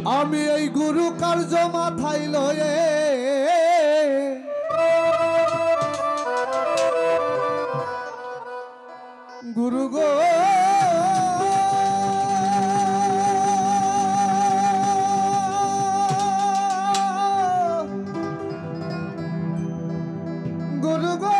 আমি এই গুরু কার্য মাথায় লয়ে গুরু গো গুরু গো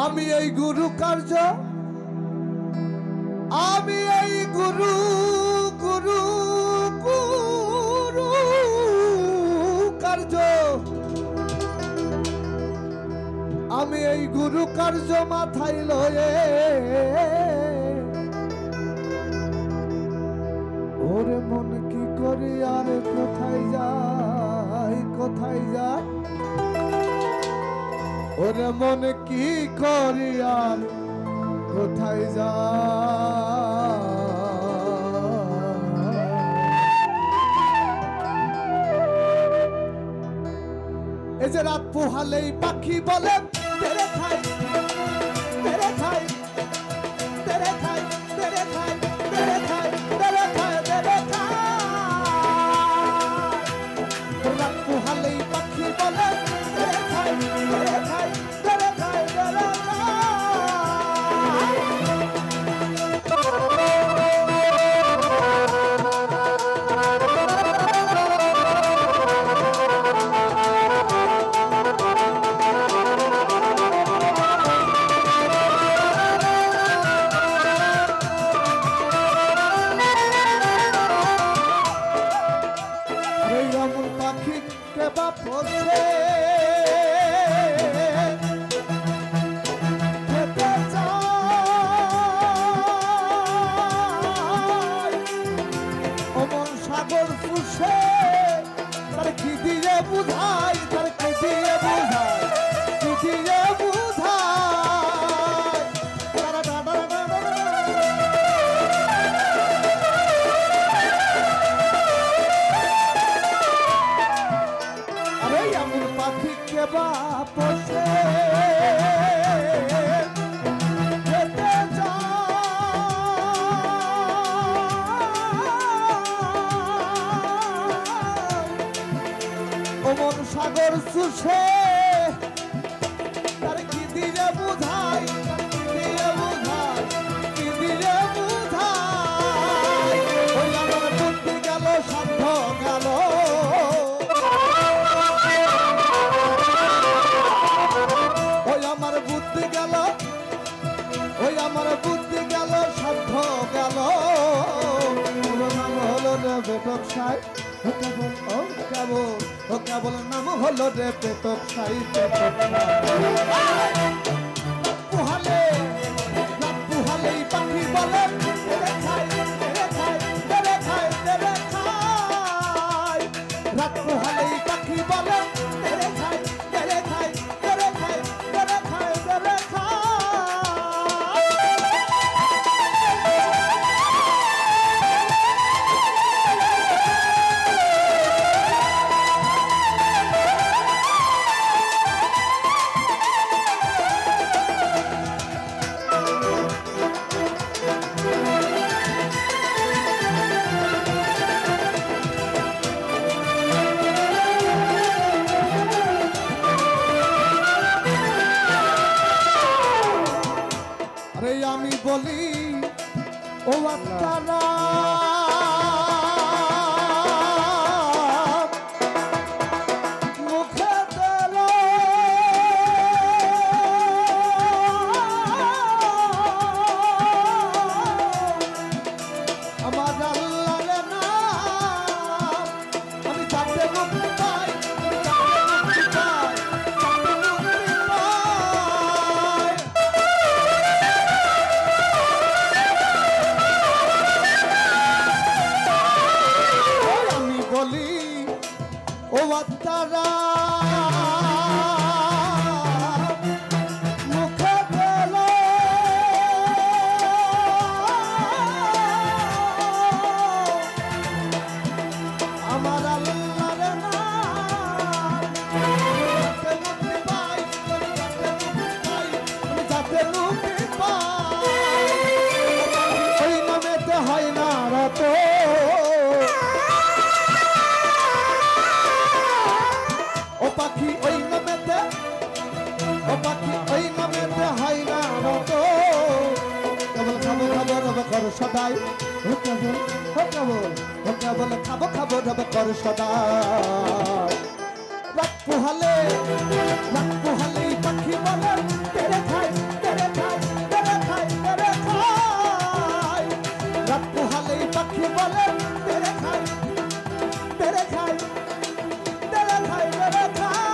আমি এই গুরু কার্য আমি এই গুরু গুরু গুরু কার্য আমি এই গুরু কার্য মাথায় লয়ে ওরে মন কি করি আর কোথায় যায় ওরে মন কি করি আর কোথায় এই যে রাত পোহালেই পাখি বলে তেরে খাই তেরে খাই তেরে খাই তেরে খাই তেরে খাই তেরে খাই তেরে খাই রাত পোহালেই পাখি বলে তেরে খাই তেরে খাই তেরে খাই তেরে সাগর সুষে তার কি দিয়ে বুঝাই কি দিয়ে বুঝাই কি দিয়ে বুঝাই ওই আমার বুদ্ধি গেল সাধ্য গেল ওই আমার বুদ্ধি গেল ওই আমার বুদ্ধি গেল সাধ্য গেল নাম হলো রে বেটক সাই কেবল নাম হলো রে পেতক সাই পুহালেই পাখি বলে তেরে খাই তেরে খাই তেরে খাই তেরে খাই রাত পুহালেই পাখি বলে তেরে খাই তেরে খাই তেরে খাই তেরে খাই তেরে খাই আমি বলি ও আপনারা মুখে তেরা আমার আল্লাহর নাম আমি চাপতে মুক্তি পাই বলি ও বাচ্চারা মুখে পেল আমার আল্লাহর নাম যাতে মুক্তি পাই ওই নামেতে হয় না রত ও পাখি ওই নামেতে হয় না রত কেবল খাবো খাবো রবে কর সদাই কেবল খাবো খাবো রবে কর সদাই রাত পোহালে পাখি বলে তেরে খাই তেরে খাই তেরে খাই তেরে খাই রাত পোহালে পাখি বলে তেরে খাই তেরে খাই তেরে খাই তেরে খাই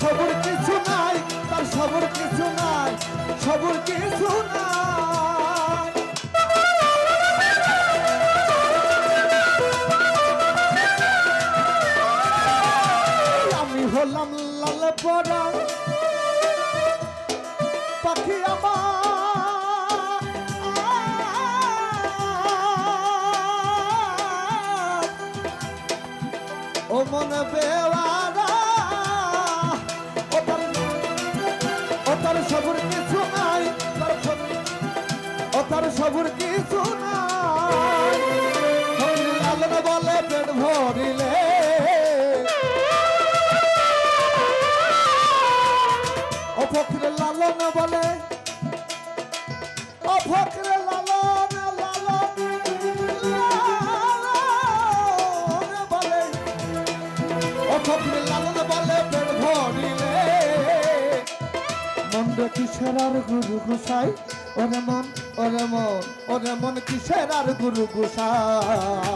সবুর কিছু নাই তার সবুর কিছু নাই সবুর কিছু নাই আমি হলাম লাল পরা পাখি আমার ও মন বেওয়ারা তার সবুর কিছু নাই তার সবুর কিছু নাই লালন বলে পেট ভরিলে ও ফকরে লালন বলে ও ফকরে লালন বলে ও ফকরে লালন বলে পেট ভরিলে মন কিসের আর গুরু গোসাই ওরে মন কিসের আর গুরু গোসাই